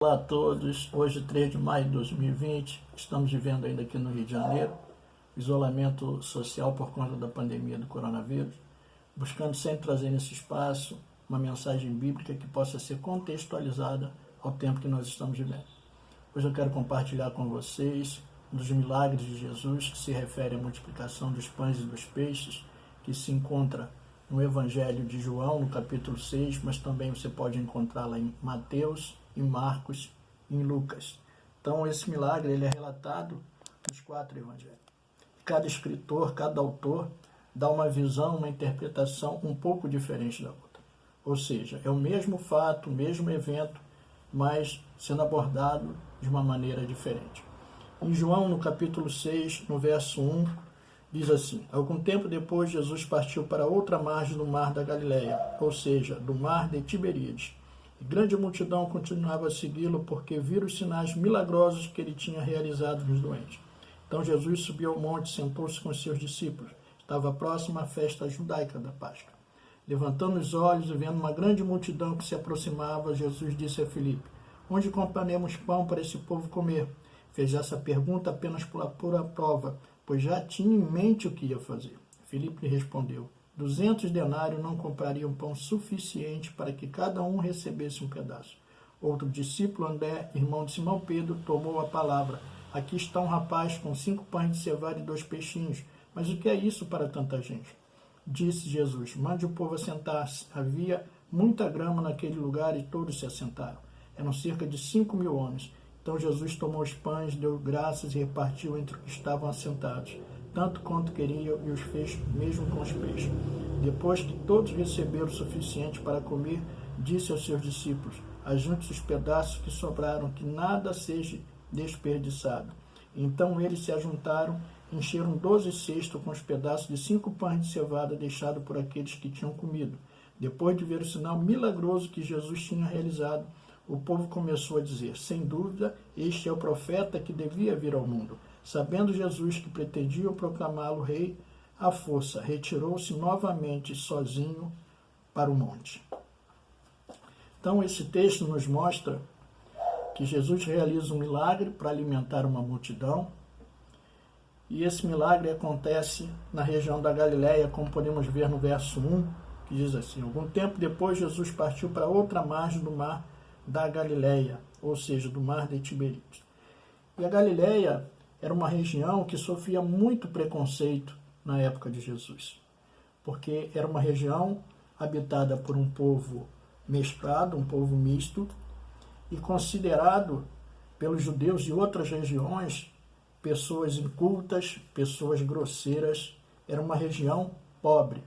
Olá a todos, hoje 3 de maio de 2020, estamos vivendo ainda aqui no Rio de Janeiro, isolamento social por conta da pandemia do coronavírus, buscando sempre trazer nesse espaço uma mensagem bíblica que possa ser contextualizada ao tempo que nós estamos vivendo. Hoje eu quero compartilhar com vocês um dos milagres de Jesus que se refere à multiplicação dos pães e dos peixes, que se encontra no Evangelho de João, no capítulo 6, mas também você pode encontrá-la em Mateus, em Marcos e em Lucas. Então esse milagre ele é relatado nos 4 evangelhos. Cada escritor, cada autor dá uma visão, uma interpretação um pouco diferente da outra. Ou seja, é o mesmo fato, o mesmo evento, mas sendo abordado de uma maneira diferente. Em João, no capítulo 6, no verso 1, diz assim: algum tempo depois, Jesus partiu para outra margem do mar da Galileia, ou seja, do mar de Tiberíades. E grande multidão continuava a segui-lo, porque viram os sinais milagrosos que ele tinha realizado nos doentes. Então Jesus subiu ao monte e sentou-se com os seus discípulos. Estava próxima à festa judaica da Páscoa. Levantando os olhos e vendo uma grande multidão que se aproximava, Jesus disse a Filipe: onde compraremos pão para esse povo comer? Fez essa pergunta apenas por pura prova, pois já tinha em mente o que ia fazer. Filipe lhe respondeu: 200 denários não comprariam pão suficiente para que cada um recebesse um pedaço. Outro discípulo, André, irmão de Simão Pedro, tomou a palavra: aqui está um rapaz com 5 pães de cevada e 2 peixinhos. Mas o que é isso para tanta gente? Disse Jesus: mande o povo assentar-se. Havia muita grama naquele lugar e todos se assentaram. Eram cerca de 5.000 homens. Então Jesus tomou os pães, deu graças e repartiu entre os que estavam assentados, tanto quanto queriam, e os fez mesmo com os peixes. Depois que todos receberam o suficiente para comer, disse aos seus discípulos: ajunte os pedaços que sobraram, que nada seja desperdiçado. Então eles se ajuntaram, encheram 12 cestos com os pedaços de 5 pães de cevada deixados por aqueles que tinham comido. Depois de ver o sinal milagroso que Jesus tinha realizado, o povo começou a dizer: sem dúvida, este é o profeta que devia vir ao mundo. Sabendo Jesus que pretendiam proclamá-lo rei à força, retirou-se novamente sozinho para o monte. Então esse texto nos mostra que Jesus realiza um milagre para alimentar uma multidão, e esse milagre acontece na região da Galileia, como podemos ver no verso 1, que diz assim: algum tempo depois Jesus partiu para outra margem do mar da Galileia, ou seja, do mar de Tiberíades. E a Galileia era uma região que sofria muito preconceito na época de Jesus, porque era uma região habitada por um povo mesclado, um povo misto, e considerado pelos judeus de outras regiões pessoas incultas, pessoas grosseiras. Era uma região pobre.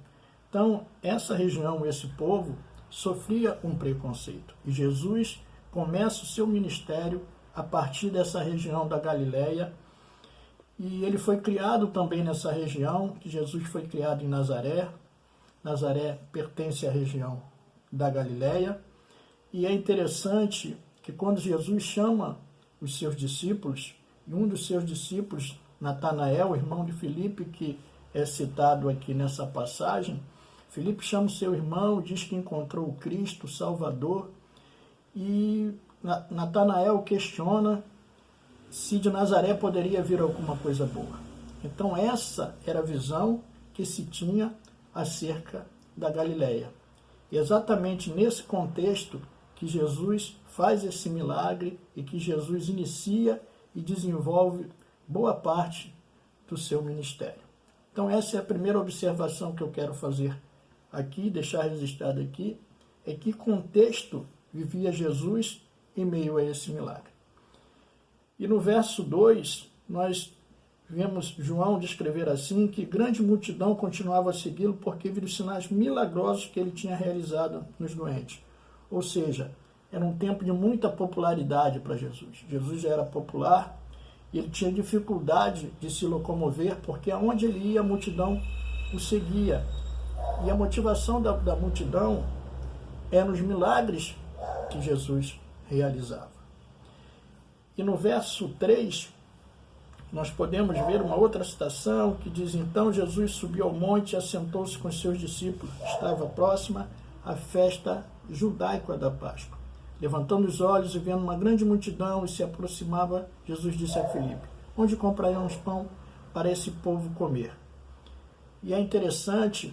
Então, essa região, esse povo, sofria um preconceito. E Jesus começa o seu ministério a partir dessa região da Galileia. E ele foi criado também nessa região, que Jesus foi criado em Nazaré. Nazaré pertence à região da Galileia. E é interessante que quando Jesus chama os seus discípulos, e um dos seus discípulos, Natanael, irmão de Filipe, que é citado aqui nessa passagem, Filipe chama o seu irmão, diz que encontrou o Cristo, o Salvador, e Natanael questiona se de Nazaré poderia vir alguma coisa boa. Então essa era a visão que se tinha acerca da Galileia. E exatamente nesse contexto que Jesus faz esse milagre e que Jesus inicia e desenvolve boa parte do seu ministério. Então essa é a primeira observação que eu quero fazer aqui, deixar registrado aqui, é que contexto vivia Jesus em meio a esse milagre. E no verso 2, nós vemos João descrever assim, que grande multidão continuava a segui-lo porque viram os sinais milagrosos que ele tinha realizado nos doentes. Ou seja, era um tempo de muita popularidade para Jesus. Jesus já era popular e ele tinha dificuldade de se locomover, porque aonde ele ia, a multidão o seguia. E a motivação da multidão eram os milagres que Jesus realizava. E no verso 3, nós podemos ver uma outra citação que diz: então Jesus subiu ao monte e assentou-se com seus discípulos. Estava próxima a festa judaica da Páscoa. Levantando os olhos e vendo uma grande multidão e se aproximava, Jesus disse a Filipe: onde compraremos pão para esse povo comer? E é interessante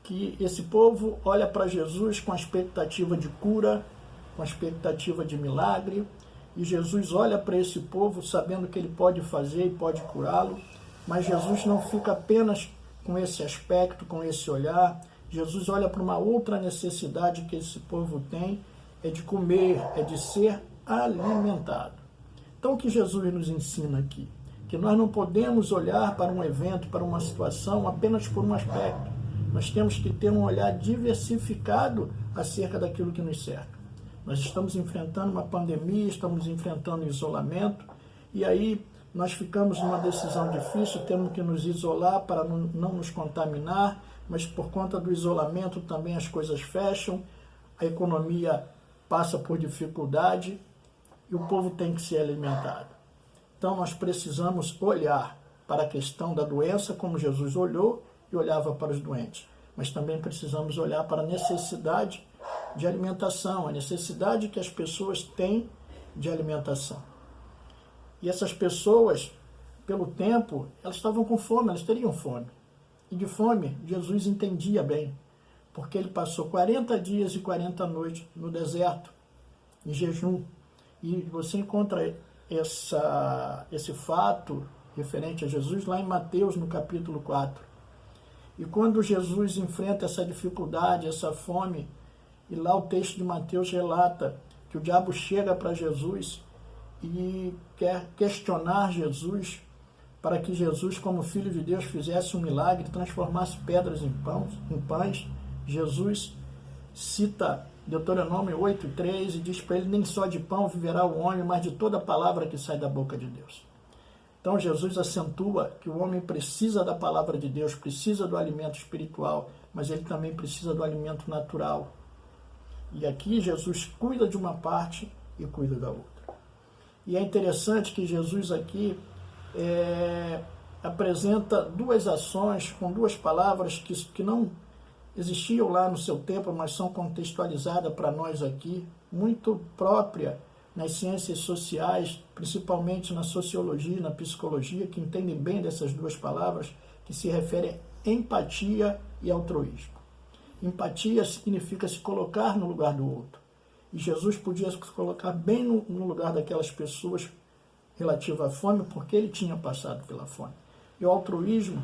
que esse povo olha para Jesus com a expectativa de cura, com a expectativa de milagre, e Jesus olha para esse povo sabendo que ele pode fazer e pode curá-lo, mas Jesus não fica apenas com esse aspecto, com esse olhar. Jesus olha para uma outra necessidade que esse povo tem, é de comer, é de ser alimentado. Então o que Jesus nos ensina aqui? Que nós não podemos olhar para um evento, para uma situação apenas por um aspecto. Nós temos que ter um olhar diversificado acerca daquilo que nos cerca. Nós estamos enfrentando uma pandemia, estamos enfrentando isolamento, e aí nós ficamos numa decisão difícil, temos que nos isolar para não nos contaminar, mas por conta do isolamento também as coisas fecham, a economia passa por dificuldade e o povo tem que ser alimentado. Então nós precisamos olhar para a questão da doença como Jesus olhou e olhava para os doentes, mas também precisamos olhar para a necessidade de alimentação, a necessidade que as pessoas têm de alimentação. E essas pessoas, pelo tempo, elas estavam com fome, elas teriam fome. E de fome, Jesus entendia bem, porque ele passou 40 dias e 40 noites no deserto, em jejum. E você encontra esse fato referente a Jesus lá em Mateus, no capítulo 4. E quando Jesus enfrenta essa dificuldade, essa fome, e lá o texto de Mateus relata que o diabo chega para Jesus e quer questionar Jesus para que Jesus, como Filho de Deus, fizesse um milagre, transformasse pedras em pães. Jesus cita Deuteronômio 8:3 e diz para ele: nem só de pão viverá o homem, mas de toda palavra que sai da boca de Deus. Então Jesus acentua que o homem precisa da palavra de Deus, precisa do alimento espiritual, mas ele também precisa do alimento natural. E aqui Jesus cuida de uma parte e cuida da outra. E é interessante que Jesus aqui apresenta duas ações com duas palavras que não existiam lá no seu tempo, mas são contextualizadas para nós aqui, muito própria nas ciências sociais, principalmente na sociologia e na psicologia, que entendem bem dessas duas palavras, que se referem a empatia e altruísmo. Empatia significa se colocar no lugar do outro. E Jesus podia se colocar bem no lugar daquelas pessoas relativa à fome, porque ele tinha passado pela fome. E o altruísmo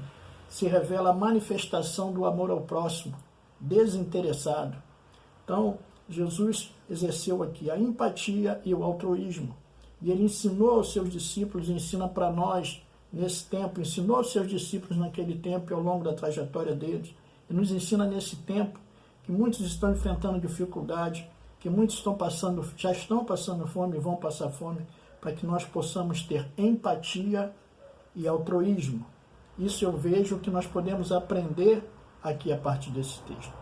se revela a manifestação do amor ao próximo, desinteressado. Então, Jesus exerceu aqui a empatia e o altruísmo. E ele ensinou aos seus discípulos, e ensina para nós nesse tempo, ensinou aos seus discípulos naquele tempo e ao longo da trajetória deles, e nos ensina nesse tempo que muitos estão enfrentando dificuldade, que muitos já estão passando fome e vão passar fome, para que nós possamos ter empatia e altruísmo. Isso eu vejo que nós podemos aprender aqui a partir desse texto.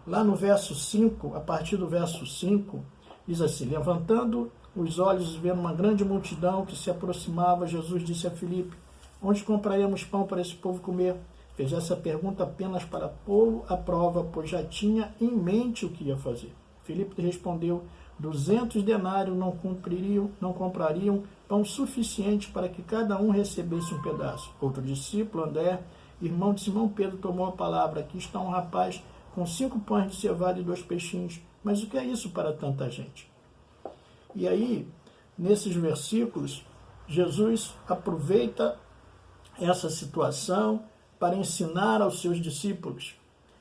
Lá no verso 5, a partir do verso 5, diz assim: levantando os olhos e vendo uma grande multidão que se aproximava, Jesus disse a Filipe: onde compraremos pão para esse povo comer? Fez essa pergunta apenas para pô-lo à prova, pois já tinha em mente o que ia fazer. Filipe respondeu: 200 denários não comprariam pão suficiente para que cada um recebesse um pedaço. Outro discípulo, André, irmão de Simão Pedro, tomou a palavra: aqui está um rapaz com 5 pães de cevada e 2 peixinhos. Mas o que é isso para tanta gente? E aí, nesses versículos, Jesus aproveita essa situação para ensinar aos seus discípulos,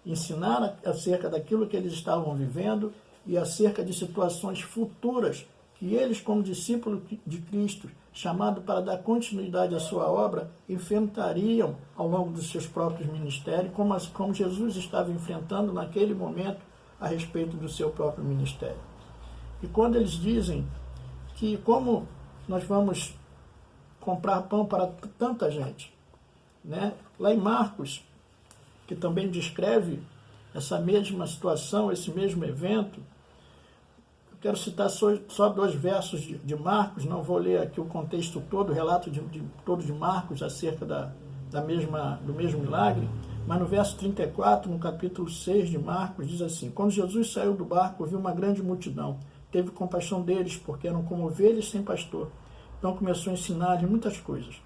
ensinar acerca daquilo que eles estavam vivendo e acerca de situações futuras que eles, como discípulos de Cristo, chamados para dar continuidade à sua obra, enfrentariam ao longo dos seus próprios ministérios, como Jesus estava enfrentando naquele momento a respeito do seu próprio ministério. E quando eles dizem que como nós vamos comprar pão para tanta gente, né? Lá em Marcos, que também descreve essa mesma situação, esse mesmo evento, eu quero citar só 2 versos de Marcos, não vou ler aqui o contexto todo, o relato todo de Marcos acerca do mesmo milagre, mas no verso 34, no capítulo 6 de Marcos, diz assim: quando Jesus saiu do barco, viu uma grande multidão, teve compaixão deles, porque eram como ovelhas sem pastor. Então começou a ensinar-lhes muitas coisas.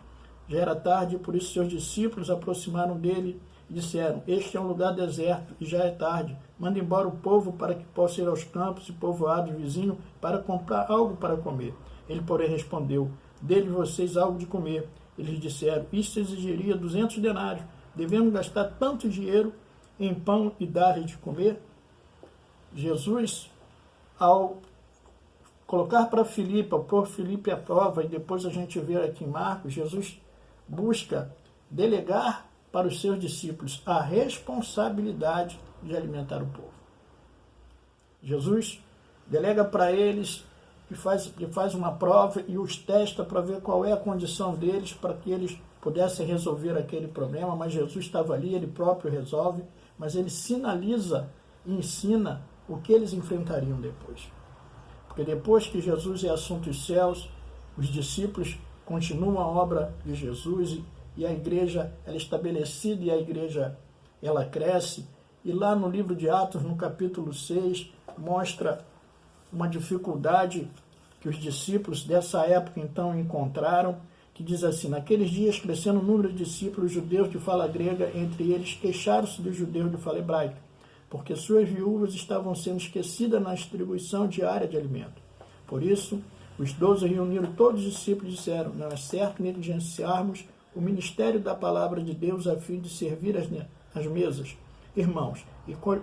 Já era tarde, e por isso seus discípulos aproximaram dele e disseram: este é um lugar deserto e já é tarde. Manda embora o povo para que possa ir aos campos e povoados vizinhos para comprar algo para comer. Ele, porém, respondeu: dê-lhe vocês algo de comer. Eles disseram: isso exigiria 200 denários. Devemos gastar tanto dinheiro em pão e dar-lhe de comer? Jesus, ao colocar para Filipe, ao pôr Filipe à prova, e depois a gente vê aqui em Marcos, Jesus busca delegar para os seus discípulos a responsabilidade de alimentar o povo. Jesus delega para eles e faz uma prova e os testa para ver qual é a condição deles, para que eles pudessem resolver aquele problema, mas Jesus estava ali, ele próprio resolve, mas ele sinaliza e ensina o que eles enfrentariam depois. Porque depois que Jesus é assunto aos céus, os discípulos continuam a obra de Jesus e a igreja ela é estabelecida e a igreja ela cresce. E lá no livro de Atos, no capítulo 6, mostra uma dificuldade que os discípulos dessa época então encontraram, que diz assim: naqueles dias, crescendo o número de discípulos judeus de fala grega, entre eles queixaram-se dos judeus de fala hebraica, porque suas viúvas estavam sendo esquecidas na distribuição diária de alimento. Por isso, os 12 reuniram todos os discípulos e disseram: não é certo negligenciarmos o ministério da palavra de Deus a fim de servir as mesas. Irmãos,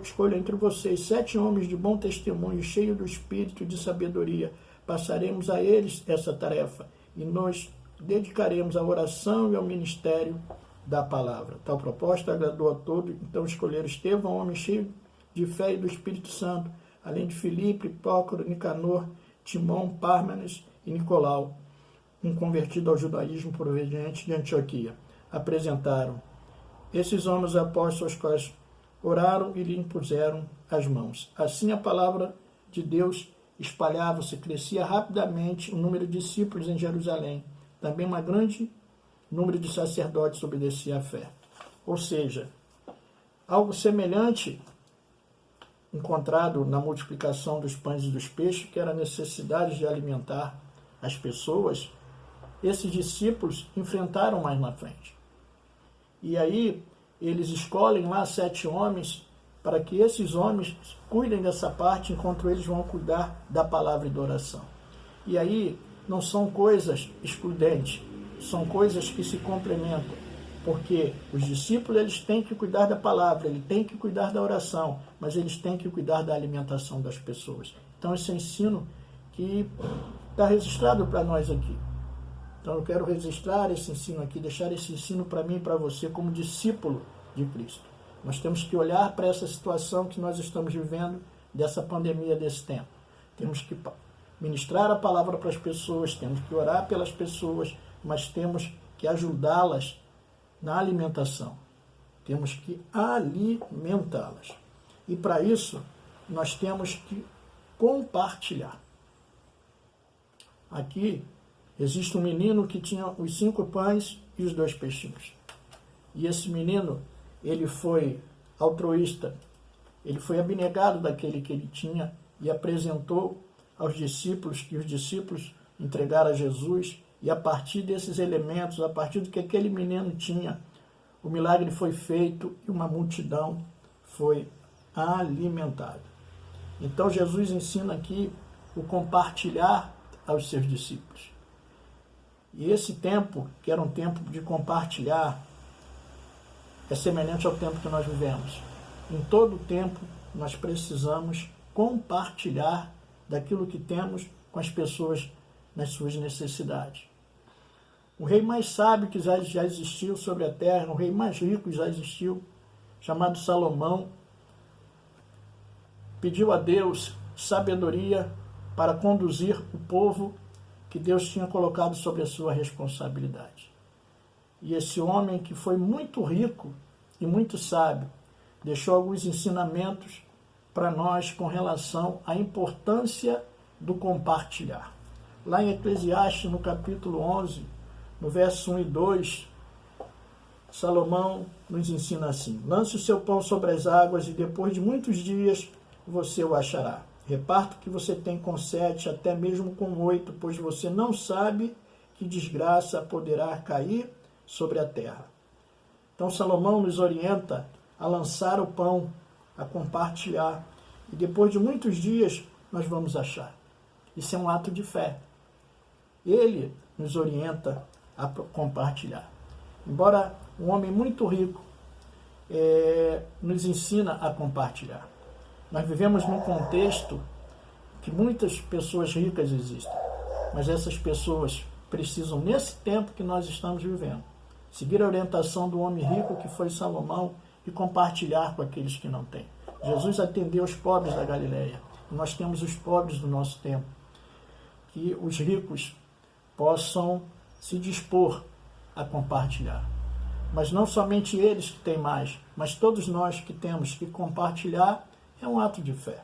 escolha entre vocês 7 homens de bom testemunho, cheios do espírito e de sabedoria. Passaremos a eles essa tarefa e nos dedicaremos à oração e ao ministério da palavra. Tal proposta agradou a todos, então escolheram Estevão, homem cheio de fé e do Espírito Santo, além de Filipe, Prócoro, Nicanor, Timão, Pármenas e Nicolau, um convertido ao judaísmo proveniente de Antioquia. Apresentaram esses homens apóstolos, aos quais oraram e lhe impuseram as mãos. Assim a palavra de Deus espalhava-se, crescia rapidamente o número de discípulos em Jerusalém. Também um grande número de sacerdotes obedecia à fé. Ou seja, algo semelhante encontrado na multiplicação dos pães e dos peixes, que era a necessidade de alimentar as pessoas, esses discípulos enfrentaram mais na frente. E aí eles escolhem lá 7 homens para que esses homens cuidem dessa parte, enquanto eles vão cuidar da palavra e da oração. E aí não são coisas excludentes, são coisas que se complementam, porque os discípulos eles têm que cuidar da palavra, eles têm que cuidar da oração, mas eles têm que cuidar da alimentação das pessoas. Então esse ensino que está registrado para nós aqui. Então eu quero registrar esse ensino aqui, deixar esse ensino para mim e para você como discípulo de Cristo. Nós temos que olhar para essa situação que nós estamos vivendo, dessa pandemia, desse tempo. Temos que ministrar a palavra para as pessoas, temos que orar pelas pessoas, mas temos que ajudá-las na alimentação. Temos que alimentá-las. E para isso, nós temos que compartilhar. Aqui existe um menino que tinha os 5 pães e os 2 peixinhos. E esse menino, ele foi altruísta, ele foi abnegado daquele que ele tinha e apresentou aos discípulos, que os discípulos entregaram a Jesus, e a partir desses elementos, a partir do que aquele menino tinha, o milagre foi feito e uma multidão foi alimentada. Então Jesus ensina aqui o compartilhar aos seus discípulos. E esse tempo, que era um tempo de compartilhar, é semelhante ao tempo que nós vivemos. Em todo tempo, nós precisamos compartilhar daquilo que temos com as pessoas nas suas necessidades. O rei mais sábio que já existiu sobre a terra, o rei mais rico que já existiu, chamado Salomão, pediu a Deus sabedoria para conduzir o povo que Deus tinha colocado sobre a sua responsabilidade. E esse homem, que foi muito rico e muito sábio, deixou alguns ensinamentos para nós com relação à importância do compartilhar. Lá em Eclesiastes, no capítulo 11, no verso 1 e 2, Salomão nos ensina assim: lance o seu pão sobre as águas e depois de muitos dias você o achará. Reparta o que você tem com 7, até mesmo com 8, pois você não sabe que desgraça poderá cair sobre a terra. Então Salomão nos orienta a lançar o pão, a compartilhar. E depois de muitos dias nós vamos achar. Isso é um ato de fé. Ele nos orienta a compartilhar. Embora um homem muito rico nos ensina a compartilhar. Nós vivemos num contexto que muitas pessoas ricas existem, mas essas pessoas precisam, nesse tempo que nós estamos vivendo, seguir a orientação do homem rico que foi Salomão e compartilhar com aqueles que não têm. Jesus atendeu os pobres da Galileia. E nós temos os pobres do nosso tempo. Que os ricos possam se dispor a compartilhar. Mas não somente eles que têm mais, mas todos nós que temos que compartilhar, é um ato de fé.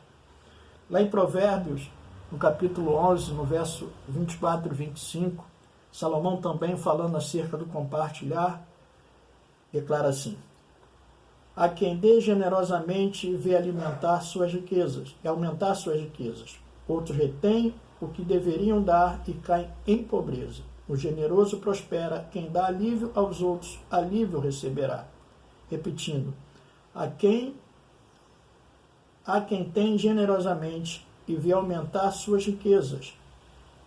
Lá em Provérbios, no capítulo 11, no verso 24 e 25, Salomão também falando acerca do compartilhar, declara assim: a quem dê generosamente vê alimentar suas riquezas, e aumentar suas riquezas. Outros retêm o que deveriam dar e caem em pobreza. O generoso prospera, quem dá alívio aos outros, alívio receberá. Repetindo, a quem tem generosamente e vê aumentar suas riquezas.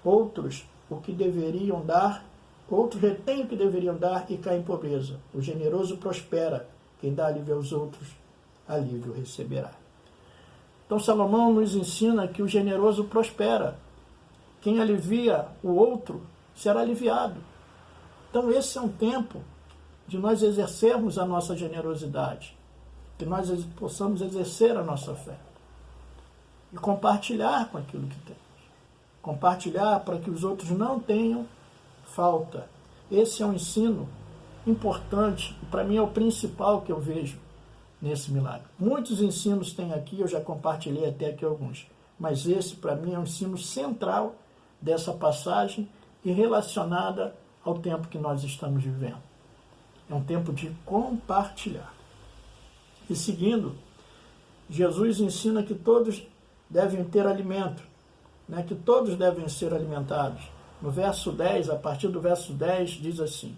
Outros o que deveriam dar, outros retêm o que deveriam dar e caem em pobreza. O generoso prospera, quem dá alívio aos outros, alívio receberá. Então Salomão nos ensina que o generoso prospera. Quem alivia o outro será aliviado. Então esse é um tempo de nós exercermos a nossa generosidade, que nós possamos exercer a nossa fé e compartilhar com aquilo que temos. Compartilhar para que os outros não tenham falta. Esse é um ensino importante, e para mim é o principal que eu vejo nesse milagre. Muitos ensinos tem aqui, eu já compartilhei até aqui alguns, mas esse para mim é um ensino central dessa passagem e relacionada ao tempo que nós estamos vivendo. É um tempo de compartilhar. E seguindo, Jesus ensina que todos devem ter alimento, né? Que todos devem ser alimentados. No verso 10, a partir do verso 10, diz assim: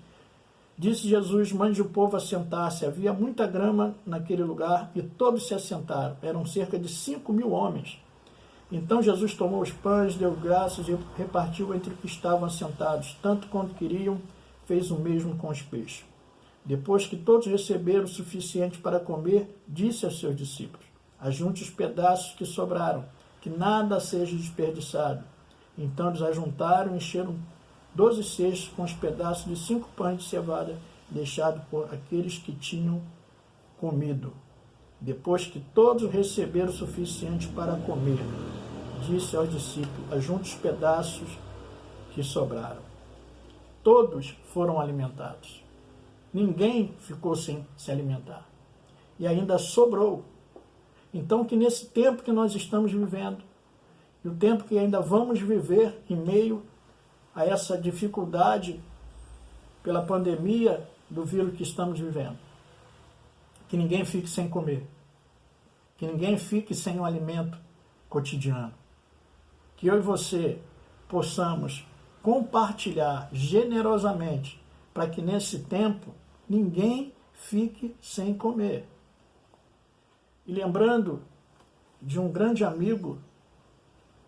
disse Jesus, mande o povo assentar-se. Havia muita grama naquele lugar e todos se assentaram. Eram cerca de 5.000 homens. Então Jesus tomou os pães, deu graças e repartiu entre os que estavam assentados, tanto quanto queriam, fez o mesmo com os peixes. Depois que todos receberam o suficiente para comer, disse aos seus discípulos: ajunte os pedaços que sobraram, que nada seja desperdiçado. Então eles ajuntaram e encheram 12 cestos com os pedaços de 5 pães de cevada, deixados por aqueles que tinham comido. Depois que todos receberam o suficiente para comer, disse aos discípulos: ajunte os pedaços que sobraram. Todos foram alimentados. Ninguém ficou sem se alimentar. E ainda sobrou. Então, que nesse tempo que nós estamos vivendo, e o tempo que ainda vamos viver em meio a essa dificuldade pela pandemia do vírus que estamos vivendo, que ninguém fique sem comer, que ninguém fique sem um alimento cotidiano, que eu e você possamos compartilhar generosamente para que nesse tempo ninguém fique sem comer. E lembrando de um grande amigo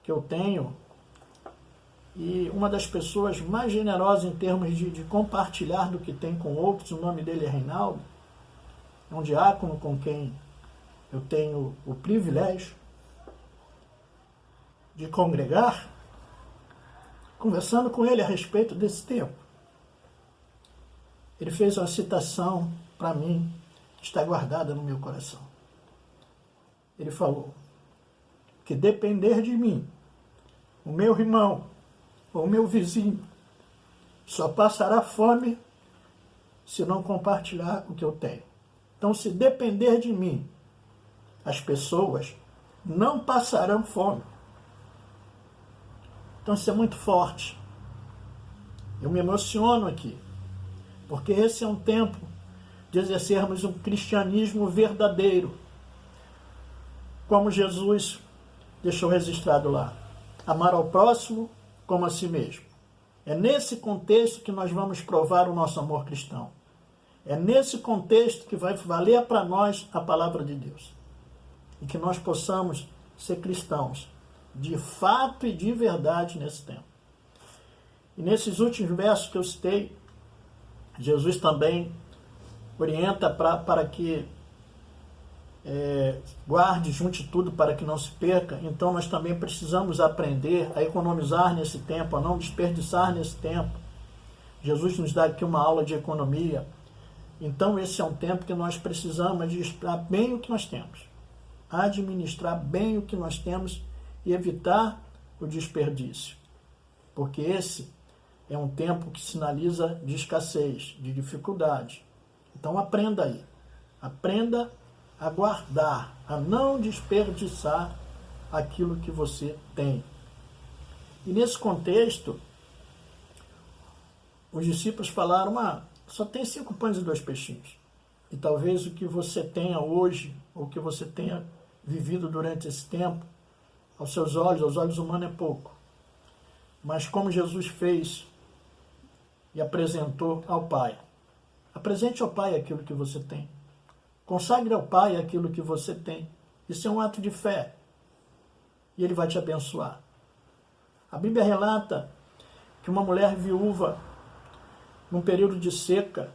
que eu tenho, e uma das pessoas mais generosas em termos de compartilhar do que tem com outros, o nome dele é Reinaldo, é um diácono com quem eu tenho o privilégio de congregar, conversando com ele a respeito desse tempo. Ele fez uma citação para mim, que está guardada no meu coração. Ele falou que depender de mim, o meu irmão ou o meu vizinho só passará fome se não compartilhar o que eu tenho. Então, se depender de mim, as pessoas não passarão fome. Então, isso é muito forte. Eu me emociono aqui, porque esse é um tempo de exercermos um cristianismo verdadeiro, como Jesus deixou registrado lá: amar ao próximo como a si mesmo. É nesse contexto que nós vamos provar o nosso amor cristão. É nesse contexto que vai valer para nós a palavra de Deus. E que nós possamos ser cristãos de fato e de verdade nesse tempo. E nesses últimos versos que eu citei, Jesus também orienta para que guarde, junte tudo para que não se perca. Então nós também precisamos aprender a economizar nesse tempo, a não desperdiçar nesse tempo. Jesus nos dá aqui uma aula de economia. Então esse é um tempo que nós precisamos administrar bem o que nós temos. Administrar bem o que nós temos e evitar o desperdício. Porque esse é um tempo que sinaliza de escassez, de dificuldade. Então aprenda aí. Aprenda a guardar, a não desperdiçar aquilo que você tem. E nesse contexto, os discípulos falaram: só tem 5 pães e 2 peixinhos. E talvez o que você tenha hoje, ou o que você tenha vivido durante esse tempo, aos seus olhos, aos olhos humanos, é pouco. Mas como Jesus fez e apresentou ao Pai. Apresente ao Pai aquilo que você tem. Consagre ao Pai aquilo que você tem. Isso é um ato de fé. E Ele vai te abençoar. A Bíblia relata que uma mulher viúva, num período de seca,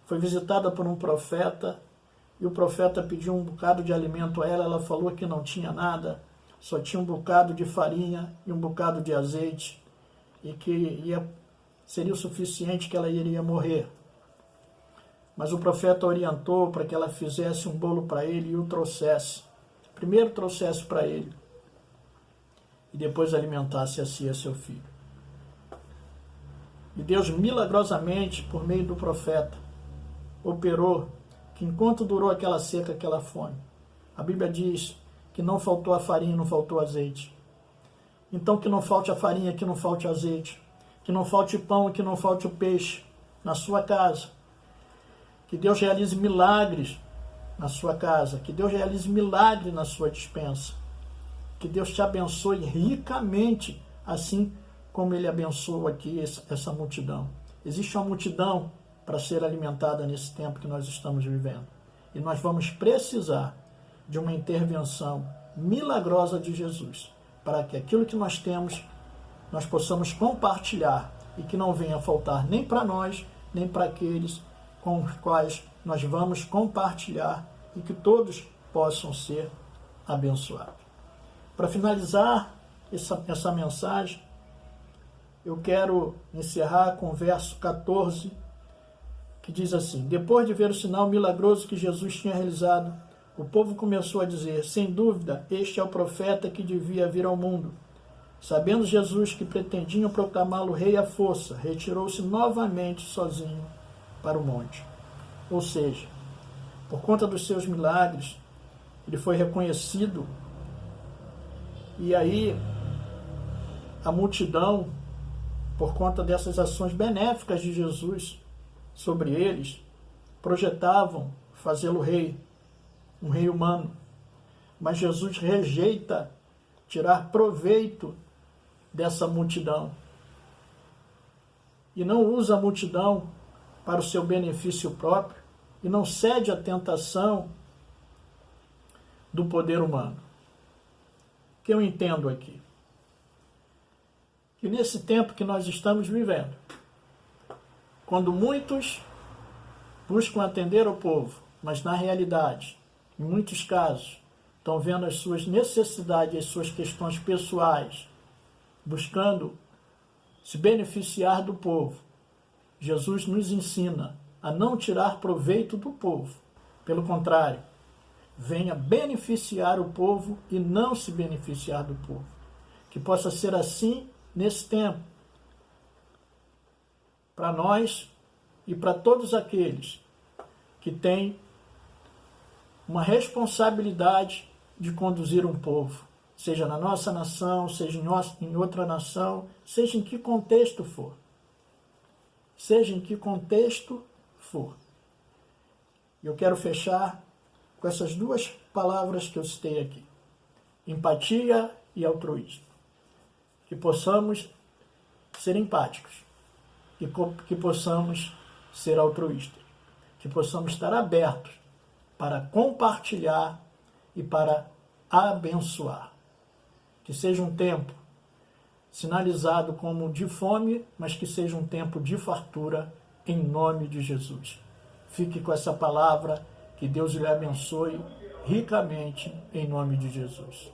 foi visitada por um profeta, e o profeta pediu um bocado de alimento a ela. Ela falou que não tinha nada, só tinha um bocado de farinha e um bocado de azeite, e que seria o suficiente, que ela iria morrer. Mas o profeta orientou para que ela fizesse um bolo para ele e o trouxesse. Primeiro trouxesse para ele e depois alimentasse a si e a seu filho. E Deus milagrosamente, por meio do profeta, operou que enquanto durou aquela seca, aquela fome, a Bíblia diz que não faltou a farinha, não faltou azeite. Então que não falte a farinha, que não falte o azeite, que não falte o pão, que não falte o peixe na sua casa. Que Deus realize milagres na sua casa. Que Deus realize milagre na sua despensa. Que Deus te abençoe ricamente, assim como Ele abençoou aqui essa multidão. Existe uma multidão para ser alimentada nesse tempo que nós estamos vivendo. E nós vamos precisar de uma intervenção milagrosa de Jesus, para que aquilo que nós temos, nós possamos compartilhar e que não venha faltar nem para nós, nem para aqueles com os quais nós vamos compartilhar, e que todos possam ser abençoados. Para finalizar essa mensagem, eu quero encerrar com o verso 14, que diz assim: depois de ver o sinal milagroso que Jesus tinha realizado, o povo começou a dizer: sem dúvida, este é o profeta que devia vir ao mundo. Sabendo Jesus que pretendiam proclamá-lo rei à força, retirou-se novamente sozinho para o monte. Ou seja, por conta dos seus milagres, ele foi reconhecido, e aí a multidão, por conta dessas ações benéficas de Jesus sobre eles, projetavam fazê-lo rei, um rei humano. Mas Jesus rejeita tirar proveito dessa multidão e não usa a multidão para o seu benefício próprio, e não cede à tentação do poder humano. O que eu entendo aqui? Que nesse tempo que nós estamos vivendo, quando muitos buscam atender ao povo, mas na realidade, em muitos casos, estão vendo as suas necessidades, as suas questões pessoais, buscando se beneficiar do povo, Jesus nos ensina a não tirar proveito do povo. Pelo contrário, venha beneficiar o povo e não se beneficiar do povo. Que possa ser assim nesse tempo, para nós e para todos aqueles que têm uma responsabilidade de conduzir um povo, seja na nossa nação, seja em outra nação, seja em que contexto for. Seja em que contexto for. Eu quero fechar com essas 2 palavras que eu citei aqui. empatia e altruísmo. Que possamos ser empáticos, que possamos ser altruístas, que possamos estar abertos para compartilhar e para abençoar. Que seja um tempo sinalizado como de fome, mas que seja um tempo de fartura, em nome de Jesus. Fique com essa palavra, que Deus lhe abençoe ricamente, em nome de Jesus.